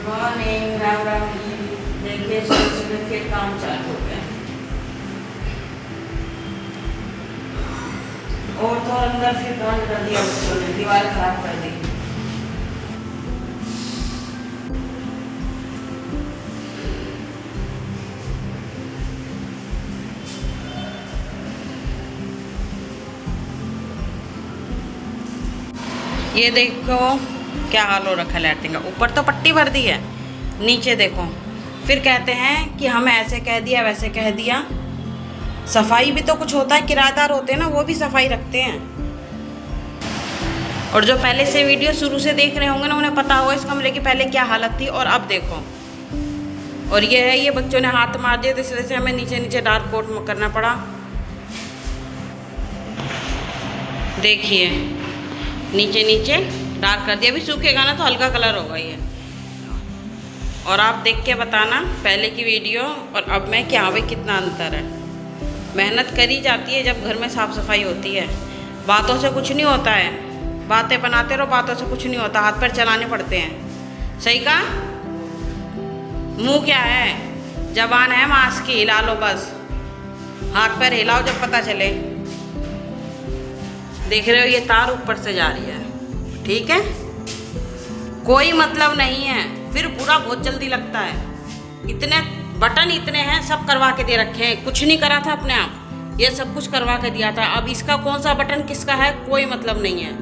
Morning, Ram Ram ji. देखिए सुबह सुबह फिर काम चालू हो गया। और तो अंदर फिर बंद कर दिया बच्चों ने, दीवार खराब कर दी। ये देखो क्या हाल हो रखा है लैट्रिन का। ऊपर तो पट्टी भर दी है, नीचे देखो। फिर कहते हैं कि हमें ऐसे कह दिया वैसे कह दिया। सफाई भी तो कुछ होता है, किराएदार होते हैं ना, वो भी सफाई रखते हैं। और जो पहले से वीडियो शुरू से देख रहे होंगे ना, उन्हें पता होगा इस कमरे की पहले क्या हालत थी और अब देखो। और ये है, ये बच्चों ने हाथ मार दिए तो इस वजह से हमें नीचे नीचे डार्क कोट करना पड़ा। देखिए नीचे नीचे डार्क कर दिया, अभी सूखेगा ना तो हल्का कलर होगा ये। और आप देख के बताना पहले की वीडियो और अब में क्या भाई कितना अंतर है। मेहनत करी जाती है जब घर में साफ़ सफाई होती है। बातों से कुछ नहीं होता है, बातें बनाते रहो, बातों से कुछ नहीं होता, हाथ पैर चलाने पड़ते हैं। सही कहा? मुंह क्या है, जबान है मांस की, हिला लो बस, हाथ पैर हिलाओ जब पता चले। देख रहे हो ये तार ऊपर से जा रही है, ठीक है, कोई मतलब नहीं है। फिर बुरा बहुत जल्दी लगता है। इतने बटन इतने हैं, सब करवा के दे रखे हैं, कुछ नहीं करा था अपने आप, ये सब कुछ करवा के दिया था। अब इसका कौन सा बटन किसका है कोई मतलब नहीं है,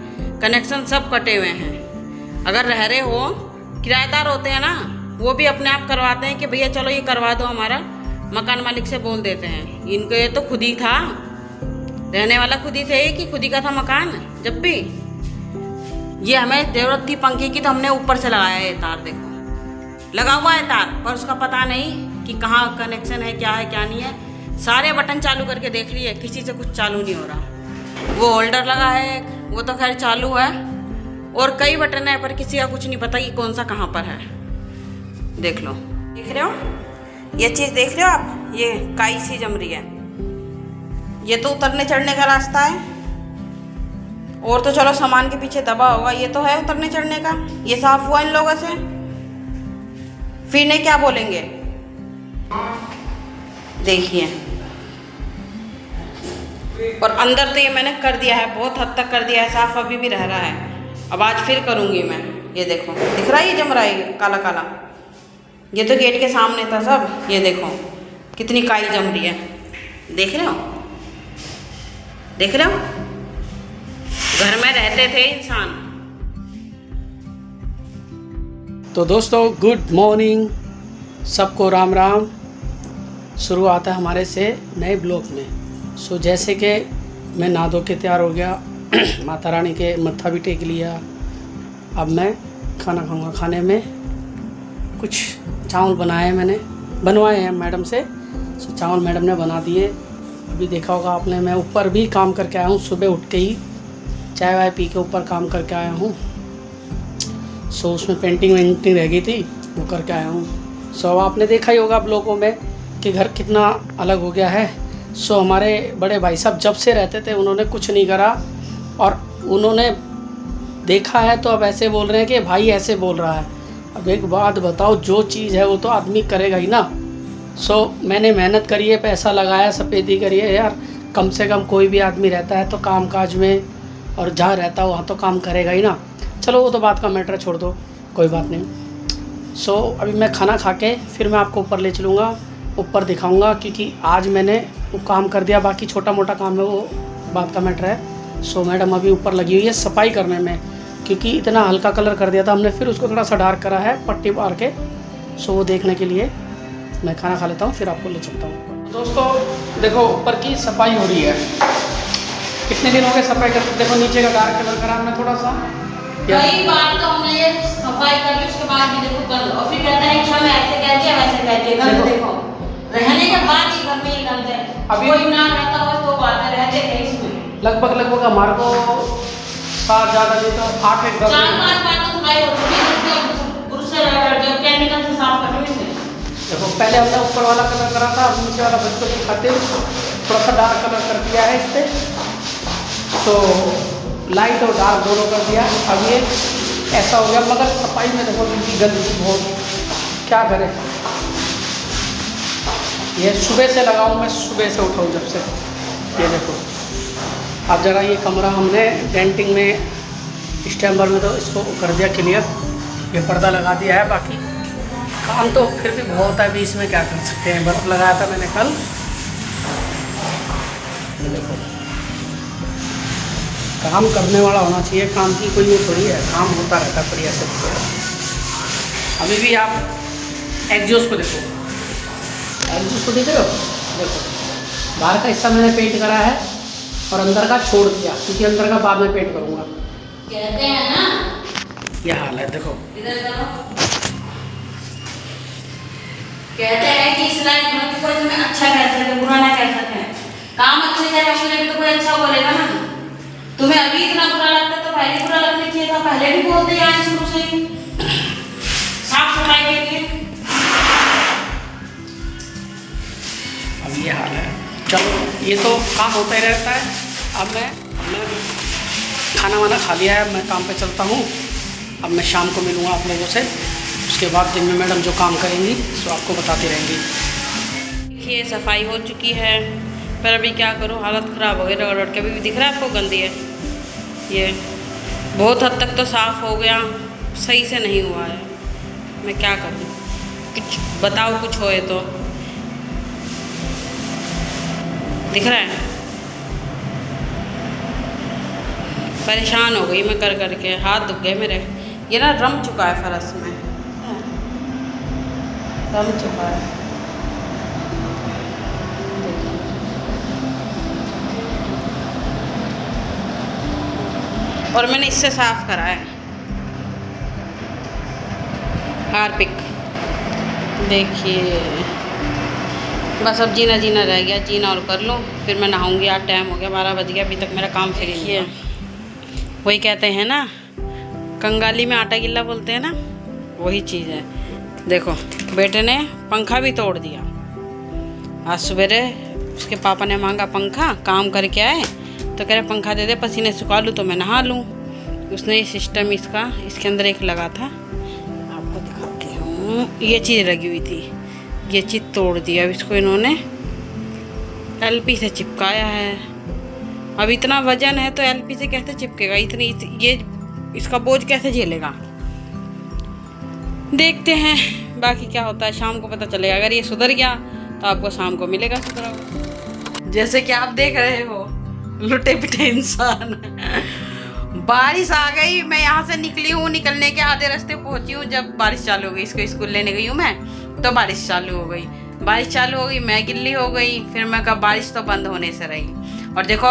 कनेक्शन सब कटे हुए हैं। अगर रह रहे हो, किराएदार होते हैं ना, वो भी अपने आप करवाते हैं कि भैया चलो ये करवा दो, हमारा मकान मालिक से बोल देते हैं। इनको ये तो खुद ही था, रहने वाला खुद ही थे कि खुद ही का था मकान। जब भी ये हमें जरूरत थी पंखे की तो हमने ऊपर से लगाया है तार, देखो लगा हुआ है तार, पर उसका पता नहीं कि कहाँ कनेक्शन है, क्या है क्या नहीं है। सारे बटन चालू करके देख लिए, किसी से कुछ चालू नहीं हो रहा। वो होल्डर लगा है, वो तो खैर चालू है, और कई बटन है पर किसी का कुछ नहीं पता कि कौन सा कहाँ पर है। देख लो, देख रहे हो ये चीज़, देख रहे हो आप, ये काई सी जम रही है। ये तो उतरने चढ़ने का रास्ता है, और तो चलो सामान के पीछे दबा होगा, ये तो है उतरने चढ़ने का। ये साफ हुआ इन लोगों से, फिर नहीं क्या बोलेंगे। देखिए, और अंदर तो ये मैंने कर दिया है, बहुत हद तक कर दिया है साफ, अभी भी रह रहा है। अब आज फिर करूँगी मैं। ये देखो दिख रहा है, ये जम रहा है काला काला। ये तो गेट के सामने था सब, ये देखो कितनी काई जम रही है। देख रहे हो, देख रहे हो, घर में रहते थे इंसान। तो दोस्तों गुड मॉर्निंग, सबको राम राम। शुरुआत है हमारे से नए ब्लॉग में। सो जैसे कि मैं नहा धो के तैयार हो गया, माता रानी के मत्था भी टेक लिया। अब मैं खाना खाऊंगा। खाने में कुछ चावल बनाए मैंने, बनवाए हैं मैडम से। सो चावल मैडम ने बना दिए। अभी देखा होगा आपने, मैं ऊपर भी काम करके आया हूँ। सुबह उठ के ही चाय वाय पी के ऊपर काम करके आया हूँ। सो उसमें पेंटिंग वेंटिंग रह गई थी, वो करके आया हूँ। सो अब आपने देखा ही होगा आप लोगों में कि घर कितना अलग हो गया है। सो हमारे बड़े भाई साहब जब से रहते थे उन्होंने कुछ नहीं करा, और उन्होंने देखा है तो अब ऐसे बोल रहे हैं कि भाई ऐसे बोल रहा है। अब एक बात बताओ, जो चीज़ है वो तो आदमी करेगा ही ना। सो मैंने मेहनत करी है, पैसा लगाया, सफ़ेदी करी है यार। कम से कम कोई भी आदमी रहता है तो काम काज में, और जहाँ रहता है वहाँ तो काम करेगा ही ना। चलो वो तो बात का मैटर छोड़ दो, कोई बात नहीं। सो अभी मैं खाना खा के फिर मैं आपको ऊपर ले चलूँगा, ऊपर दिखाऊँगा, क्योंकि आज मैंने वो काम कर दिया। बाकी छोटा मोटा काम है, वो बात का मैटर है। सो मैडम अभी ऊपर लगी हुई है सफाई करने में, क्योंकि इतना हल्का कलर कर दिया था हमने, फिर उसको थोड़ा सा डार्क करा है पट्टी मार के। सो वो देखने के लिए मैं खाना खा लेता हूँ, फिर आपको ले चलता हूँ। दोस्तों देखो ऊपर की सफाई हो रही है। कितने दिन हो गए सफाई करते। देखो नीचे का डार्क कलर करा हमने थोड़ा सा। कई बार तो हमने ये सफाई कर ली, उसके बाद भी देखो कर लो, और फिर कहते हैं कि हम ऐसे कह दिया वैसे कह दिया। घर देखो रहने के बाद ही घर में ही गंद है। अभी कोई ना रहता हो तो बातें रहते हैं इसमें। लगभग हमारे को 7 ज़्यादा नहीं तो 8 एक 10 4-5 बार तो धुलाई हो चुकी है, पुरुष से जो केमिकल से साफ करने से। देखो पहले हमने ऊपर वाला कलर करा था, अब नीचे वाला बच्चों की खातिर थोड़ा सा डार्क कलर कर दिया है इस पर। तो लाइट और डार्क दोनों कर दिया। अब ये ऐसा हो गया, मगर सफाई में देखो इनकी गंदगी बहुत क्या करें, ये सुबह से लगाऊँ, मैं सुबह से उठाऊँ जब से। ये देखो, अब ज़रा ये कमरा हमने डेंटिंग में स्टैम्बर में तो इसको कर दिया क्लियर, ये पर्दा लगा दिया है। बाकी काम तो फिर भी बहुत है, बीच में क्या कर सकते हैं। बर्फ़ लगाया था मैंने कल, देखो काम करने वाला होना चाहिए, काम की कोई ये थोड़ी है, काम होता रहता है बढ़िया से। अभी भी आप एग्जॉस्ट को देखो, एग्जॉस्ट को देख रहे हो, देखो बाहर का हिस्सा मैंने पेंट करा है और अंदर का छोड़ दिया, क्योंकि अंदर का बाद में पेंट करूँगा। कहते हैं ना, यह हाल है देखो। इधर करो। कहते हैं कि इस लाइफ में कोई तुम्हें अच्छा कह सके, बुरा ना कह सके। काम अच्छे करेंगे तो कोई अच्छा बोलेगा ना। तुम्हें अभी इतना बुरा लगता है तो पहले बुरा लगना चाहिए था, पहले भी बोलते आए शुरू से ही साफ सफाई के लिए। अब ये हाल है, चलो ये तो काम होता ही रहता है। अब मैं खाना वाना खा लिया है, मैं काम पे चलता हूँ। अब मैं शाम को मिलूँगा आप लोगों से, उसके बाद दिन में मैडम जो काम करेंगी तो आपको बताती रहेंगी। देखिए सफाई हो चुकी है, पर अभी क्या करूँ, हालत ख़राब हो गई। रगड़ के भी दिख रहा है आपको, गंदी है ये। बहुत हद तक तो साफ़ हो गया, सही से नहीं हुआ है। मैं क्या करूँ, कुछ बताओ, कुछ होए तो। दिख रहा है, परेशान हो गई मैं कर करके, हाथ दुख गए मेरे। ये ना रम चुका है फरस में, रम चुका है। और मैंने इससे साफ करा है, हार्पिक। देखिए बस अब जीना जीना रह गया, जीना और कर लूँ, फिर मैं नहाऊंगी। आज टाइम हो गया, 12 बज गया, अभी तक मेरा काम फ्री नहीं है। वही कहते हैं ना, कंगाली में आटा गिल्ला बोलते हैं ना, वही चीज़ है। देखो बेटे ने पंखा भी तोड़ दिया। आज सवेरे उसके पापा ने मांगा पंखा, काम करके आए तो कह रहे पंखा दे दे, पसीने सुखा लूँ तो मैं नहा लूँ। उसने ये सिस्टम इसके अंदर एक लगा था, आपको दिखाती हूँ। ये चीज़ लगी हुई थी, ये चीज़ तोड़ दिया। अब इसको इन्होंने एलपी से चिपकाया है। अब इतना वजन है तो एलपी से कैसे चिपकेगा, ये इसका बोझ कैसे झेलेगा। देखते हैं बाकी क्या होता है, शाम को पता चलेगा। अगर ये सुधर गया तो आपको शाम को मिलेगा सुधरा हुआ। जैसे कि आप देख रहे हो, लुटे पिटे इंसान। बारिश आ गई, मैं यहाँ से निकली हूँ, निकलने के आधे रास्ते पहुँची हूँ जब बारिश चालू हो गई। इसको स्कूल लेने गई हूँ मैं, तो बारिश चालू हो गई। बारिश चालू हो गई, मैं गिल्ली हो गई। फिर मैं कहा बारिश तो बंद होने से रही। और देखो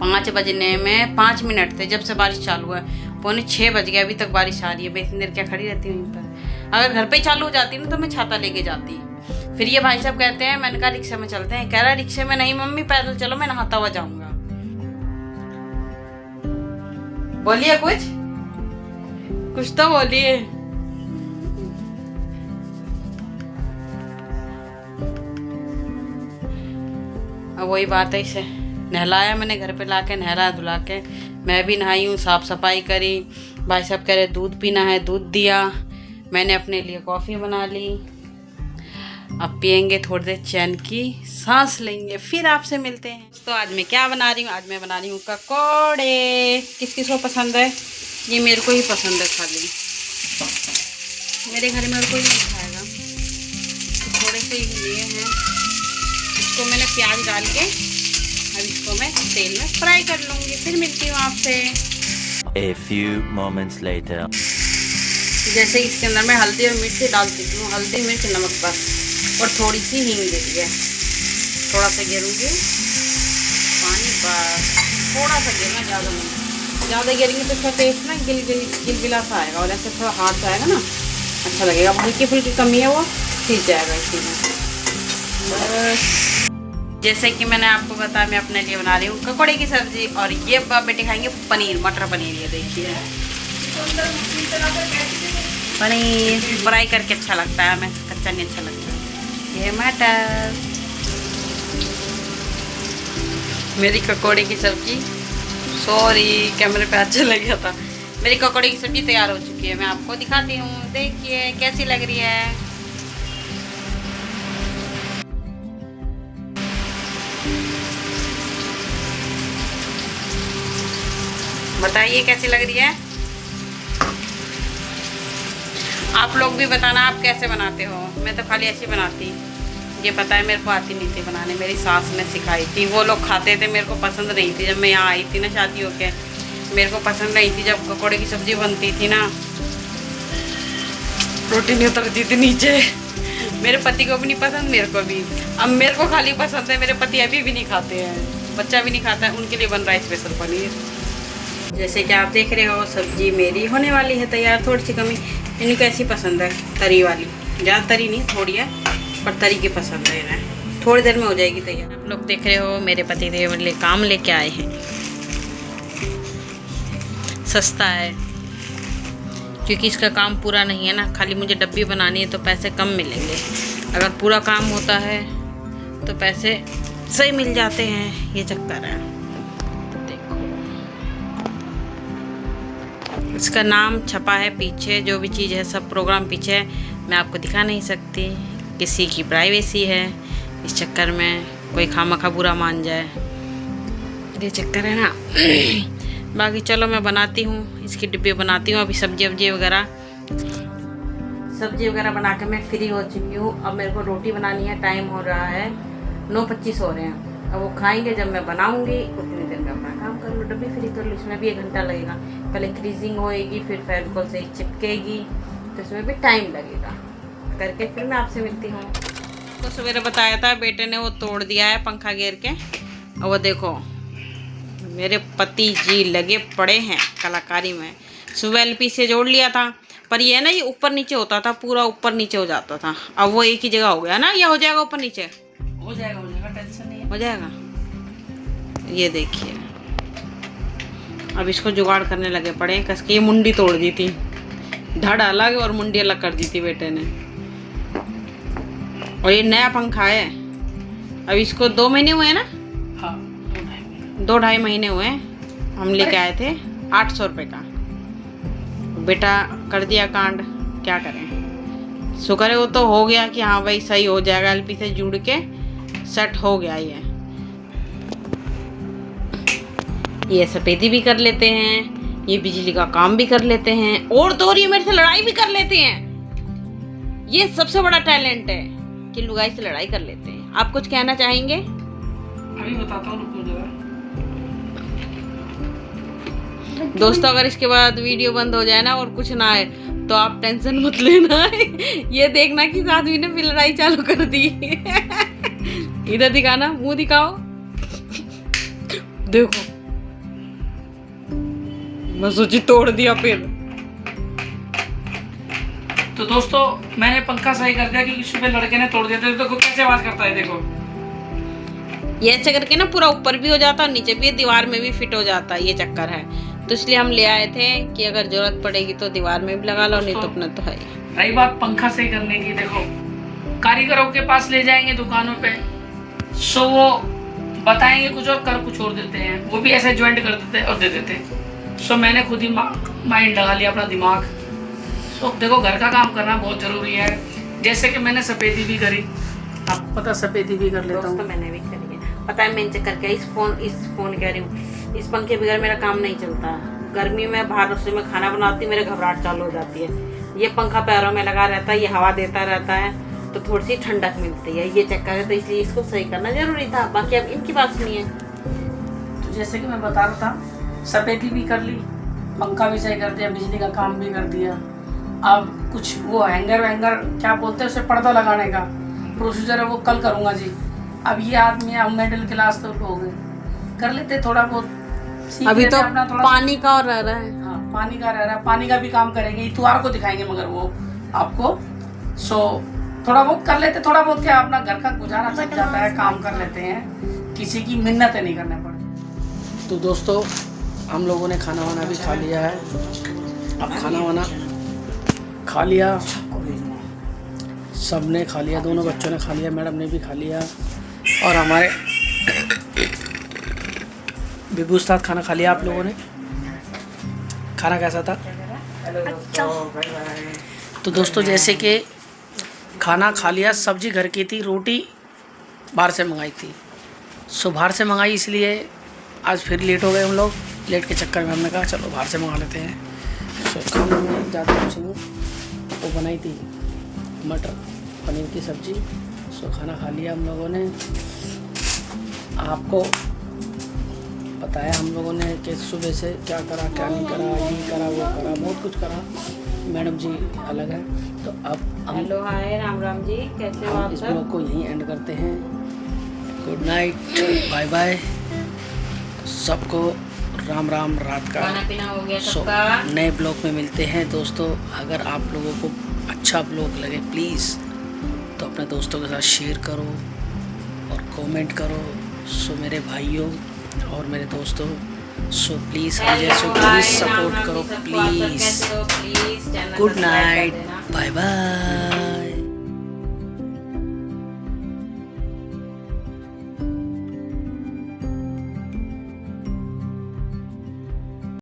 5 बजने में 5 मिनट थे जब से बारिश चालू हुआ, 5:45 बज गए, अभी तक बारिश आ रही है। मैं इतनी देर क्या खड़ी रहती हूँ यहीं पर। अगर घर पे चालू हो जाती ना तो मैं छाता लेके जाती। फिर ये भाई साहब कहते हैं, मैंने कहा रिक्शा में चलते हैं। कह रहा रिक्शे में नहीं मम्मी, पैदल चलो, मैं नहाता हुआ जाऊँगा। बोलिए कुछ तो बोलिए। अब वही बात है, इसे नहलाया मैंने, घर पे लाके नहला धुला के मैं भी नहाई हूँ, साफ़ सफाई करी। भाई साहब कह रहे दूध पीना है, दूध दिया। मैंने अपने लिए कॉफ़ी बना ली। अब पियेंगे, थोड़ी देर चैन की सांस लेंगे, फिर आपसे मिलते हैं। तो आज मैं क्या बना रही हूँ, आज मैं बना रही हूँ पकौड़े। किस किस को पसंद है, ये मेरे को ही पसंद है खाली, मेरे घर में और कोई नहीं खाएगा। तो थोड़े से ही लिए हैं, इसको मैंने प्याज डाल के अब इसको मैं तेल में फ्राई कर लूँगी। फिर मिलती हूँ आपसे। A few moments later. जैसे इसके अंदर मैं हल्दी और मिर्च डाल देती हूँ, हल्दी मिर्च नमक बस, और थोड़ी सी हींग देती है। थोड़ा सा गिरूँगी पानी, बस थोड़ा सा गिरना, ज़्यादा नहीं। ज़्यादा गिरेंगे तो इसका टेस्ट ना गिलगिला सा आएगा, और ऐसे थोड़ा हार्ड सा आएगा ना, अच्छा लगेगा। हल्की फुल्की कमी है वो सीज जाएगा इसी में। बस जैसे कि मैंने आपको बताया, मैं अपने लिए बना रही हूँ पकौड़े की सब्ज़ी, और ये बेटे खाएंगे पनीर, मटर पनीर। ये देखिए पनीर फ्राई करके अच्छा लगता है, हमें कच्चा नहीं अच्छा लगता। ये मटर, मेरी पकौड़े की सब्ज़ी। सॉरी कैमरे पे अच्छा लग गया था। मेरी ककड़ी की सब्जी तैयार हो चुकी है, मैं आपको दिखाती हूँ। देखिए कैसी लग रही है। बताइए कैसी लग रही है। आप लोग भी बताना आप कैसे बनाते हो। मैं तो खाली ऐसी बनाती, ये पता है मेरे को आती नहीं थी बनाने, मेरी सास ने सिखाई थी। वो लोग खाते थे, मेरे को पसंद नहीं थी। जब मैं यहाँ आई थी ना शादी होके, मेरे को पसंद नहीं थी जब पकौड़े की सब्जी बनती थी ना, रोटी नहीं उतरती थी नीचे। मेरे पति को भी नहीं पसंद, मेरे को भी। अब मेरे को खाली पसंद है, मेरे पति अभी भी नहीं खाते हैं, बच्चा भी नहीं खाता है, उनके लिए बन रहा है स्पेशल पनीर। जैसे कि आप देख रहे हो सब्जी मेरी होने वाली है तैयार। थोड़ी सी कमी, इनको ऐसी पसंद है तरी वाली, ज़्यादा तरी नहीं, थोड़ी है, पर तरी की पसंद है इन्हें। थोड़ी देर में हो जाएगी तैयार। आप लोग देख रहे हो मेरे पति देव मेरे लिए काम लेके आए हैं। सस्ता है क्योंकि इसका काम पूरा नहीं है ना, खाली मुझे डब्बी बनानी है तो पैसे कम मिलेंगे। अगर पूरा काम होता है तो पैसे सही मिल जाते हैं, ये चक्कर है। देखो इसका नाम छपा है पीछे, जो भी चीज़ है सब प्रोग्राम पीछे है, मैं आपको दिखा नहीं सकती, किसी की प्राइवेसी है। इस चक्कर में कोई खामखा बुरा मान जाए, ये चक्कर है ना। बाकी चलो मैं बनाती हूँ, इसकी डिब्बे बनाती हूँ। अभी सब्जी वगैरह बना के मैं फ्री हो चुकी हूँ। अब मेरे को रोटी बनानी है, टाइम हो रहा है 9:25 हो रहे हैं। अब वो खाएंगे, जब मैं बनाऊँगी उतनी देर में अपना काम कर लूँ, डब्बी फ्री कर लूँ। इसमें भी 1 घंटा लगेगा, पहले क्रीजिंग होएगी, फिर फेविकोल से चिपकेगी, तो इसमें भी टाइम लगेगा। करके फिर मैं आपसे मिलती हूँ। तो सवेरे बताया था, बेटे ने वो तोड़ दिया है पंखा गिर के। और वो देखो मेरे पति जी लगे पड़े हैं कलाकारी में। सुबह एलपी से जोड़ लिया था, पर ये ना ये ऊपर नीचे होता था, पूरा ऊपर नीचे हो जाता था। अब वो एक ही जगह हो गया ना, या हो जाएगा ऊपर नीचे? हो जाएगा टेंशन नहीं है, हो जाएगा। ये देखिए अब इसको जुगाड़ करने लगे पड़े हैं, कस के। ये मुंडी तोड़ दी थी, धड़ अलग और मुंडी अलग कर दी थी बेटे ने। और ये नया पंखा है, अब इसको 2 महीने हुए हैं ना? हाँ 2-2.5 महीने हुए हैं। हम लेके आए थे 800 रुपये का। बेटा कर दिया कांड, क्या करें। शुक्र है वो तो हो गया कि हाँ भाई सही हो जाएगा, एलपी से जुड़ के सेट हो गया। ये सफेदी भी कर लेते हैं, ये बिजली का काम भी कर लेते हैं, और तो और ये मेरे से लड़ाई भी कर लेते हैं। ये सबसे बड़ा टैलेंट है कि लुगाई से लड़ाई कर लेते हैं। आप कुछ कहना चाहेंगे? अभी बताता हूँ, रुको जरा। दोस्तों अगर इसके बाद वीडियो बंद हो जाए ना और कुछ ना आए तो आप टेंशन मत लेना। ये देखना कि साध्वी ने फिर लड़ाई चालू कर दी। इधर दिखाना, मुंह दिखाओ, देखो। मैं सोची तोड़ दिया फिर। तो दोस्तों मैंने पंखा सही कर दिया क्योंकि सुबह लड़के ने तोड़ दिया था। देखो कैसे आवाज करता है, देखो ये ऐसे करके ना पूरा ऊपर भी हो जाता है और नीचे भी, दीवार में भी फिट हो जाता है। ये चक्कर है, तो इसलिए हम ले आए थे कि अगर जरूरत पड़ेगी तो दीवार में भी लगा लो, नहीं तो अपना तो है। रही बात पंखा सही करने की, देखो कारीगरों के पास ले जाएंगे दुकानों पे, सो वो बताएंगे कुछ और कर कुछ और देते हैं, वो भी ऐसे ज्वाइंट कर देते हैं और दे देते हैं। सो मैंने खुद ही माइंड लगा लिया, अपना दिमाग। सो देखो घर का काम करना बहुत ज़रूरी है। जैसे कि मैंने सफ़ेदी भी करी, आपको पता सफ़ेदी भी कर लेता हूँ। तो मैंने भी करी है, पता है। मैंने चक्कर किया, इस फोन कह रही हूँ, इस पंखे बगैर मेरा काम नहीं चलता। गर्मी में बाहर रसोई में खाना बनाती, मेरे घबराहट चालू हो जाती है। ये पंखा पैरों में लगा रहता है, ये हवा देता रहता है, तो थोड़ी सी ठंडक मिलती है। ये चक्कर है, तो इसलिए इसको सही करना जरूरी था। बाकी अब इनकी बात सुनिए। तो जैसे कि मैं बता रहा था, सफ़ेदी भी कर ली, पंखा भी सही कर दिया, बिजली का काम भी कर दिया। अब कुछ वो हैंगर क्या बोलते हैं उसे, पर्दा लगाने का प्रोसीजर है, वो कल करूँगा जी। अब ये आदमी, हम मिडिल क्लास तो हो गए, कर लेते थोड़ा बहुत। अभी तो पानी का और रह रहा है। हाँ पानी का रह रहा है, पानी का भी काम करेंगे, इतवार को दिखाएंगे मगर वो आपको। सो थोड़ा बहुत कर लेते, थोड़ा बहुत क्या अपना घर का गुजारा चल जाता है, काम कर लेते हैं, किसी की मिन्नतें नहीं करने पड़ती। तो दोस्तों हम लोगों ने खाना वाना भी खा लिया है। अब खाना वाना खा लिया, सब ने खा लिया, दोनों बच्चों ने खा लिया, मैडम ने भी खा लिया, और हमारे विभू उस्ताद खाना खा लिया। आप लोगों ने खाना कैसा था? तो दोस्तों जैसे कि खाना खा लिया, सब्जी घर की थी, रोटी बाहर से मंगाई थी। सो बाहर से मंगाई इसलिए आज फिर लेट हो गए हम लोग। लेट के चक्कर में हमने कहा चलो बाहर से मंगा लेते हैं। सो खाने में ज़्यादा कुछ नहीं, वो बनाई थी मटर पनीर की सब्ज़ी। सो खाना खा लिया हम लोगों ने। आपको बताया हम लोगों ने कि सुबह से क्या करा क्या नहीं करा, ये करा वो करा, बहुत कुछ करा। मैडम जी अलग है। तो अब हम हेलो हाय राम राम जी, कैसे हो आप इस सब? ब्लॉग को यहीं एंड करते हैं। गुड नाइट, बाय बाय, सबको राम राम। रात का खाना पीना हो गया सो सबका? नए ब्लॉग में मिलते हैं दोस्तों। अगर आप लोगों को अच्छा ब्लॉग लगे प्लीज़ तो अपने दोस्तों के साथ शेयर करो और कमेंट करो। सो मेरे भाइयों और मेरे दोस्तों, सो प्लीज़ हम जैसे प्लीज़ सपोर्ट करो please. Good night, bye bye.